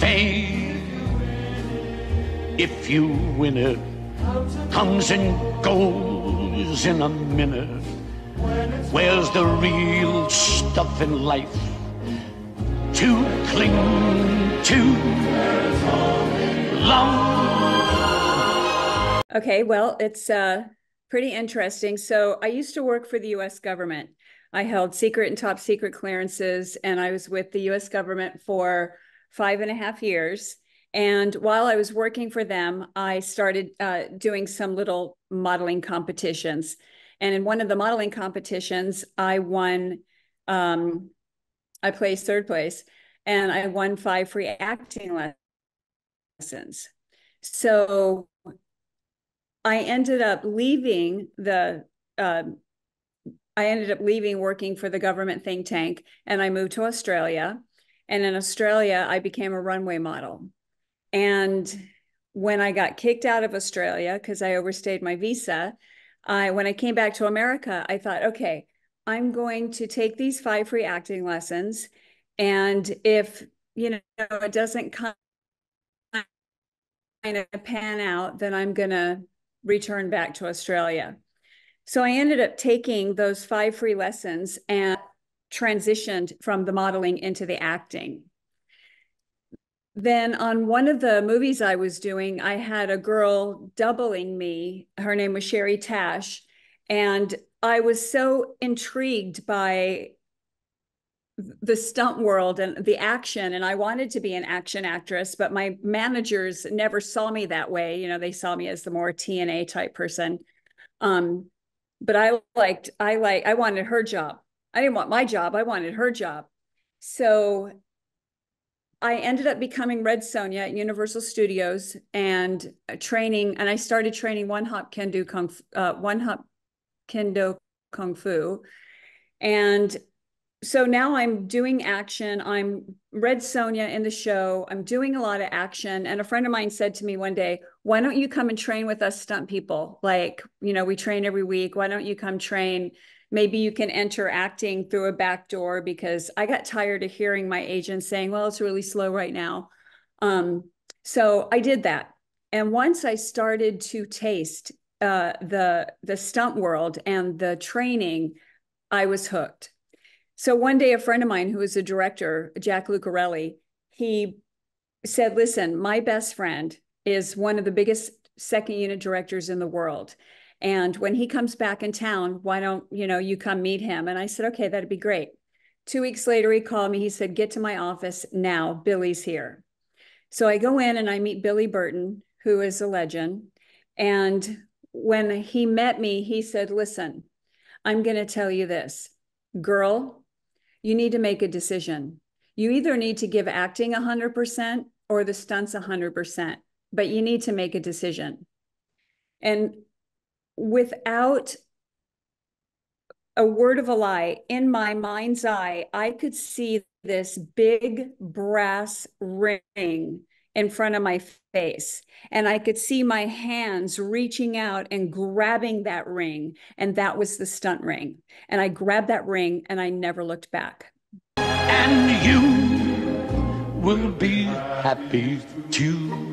Fame, if you win it, comes and goes in a minute. Where's the real stuff in life to cling to long? Okay, well, it's pretty interesting. So I used to work for the US government. I held secret and top secret clearances, and I was with the US government for 5.5 years. And while I was working for them, I started doing some little modeling competitions. And in one of the modeling competitions, I won, I placed third place, and I won 5 free acting lessons. So I ended up leaving working for the government think tank, and I moved to Australia. And in Australia, I became a runway model. And when I got kicked out of Australia because I overstayed my visa, when I came back to America, I thought, okay, I'm going to take these 5 free acting lessons. And if, it doesn't kind of pan out, then I'm going to return back to Australia. So I ended up taking those 5 free lessons and transitioned from the modeling into the acting. Then on one of the movies I was doing, I had a girl doubling me. Her name was Sherry Tash. And I was so intrigued by the stunt world and the action. And I wanted to be an action actress, but my managers never saw me that way. They saw me as the more TNA type person. But I wanted her job. I didn't want my job. I wanted her job. So I ended up becoming Red Sonja at Universal Studios and I started training one hop kendo kung fu. And so now I'm doing action. I'm Red Sonja in the show. I'm doing a lot of action. And a friend of mine said to me one day, why don't you come and train with us stunt people? Like, we train every week. Why don't you come train? Maybe you can enter acting through a back door, because I got tired of hearing my agent saying, well, it's really slow right now. So I did that. And once I started to taste the stunt world and the training, I was hooked. So one day, a friend of mine who was a director, Jack Lucarelli, he said, listen, my best friend is one of the biggest second unit directors in the world. And when he comes back in town, why don't you come meet him? And I said, okay, that'd be great. 2 weeks later, he called me. He said, get to my office now. Billy's here. So I go in and I meet Billy Burton, who is a legend. And when he met me, he said, listen, I'm going to tell you this, girl, you need to make a decision. You either need to give acting 100% or the stunts 100%, but you need to make a decision. And without a word of a lie, in my mind's eye, I could see this big brass ring in front of my face. And I could see my hands reaching out and grabbing that ring. And that was the stunt ring. And I grabbed that ring and I never looked back. And you will be happy too.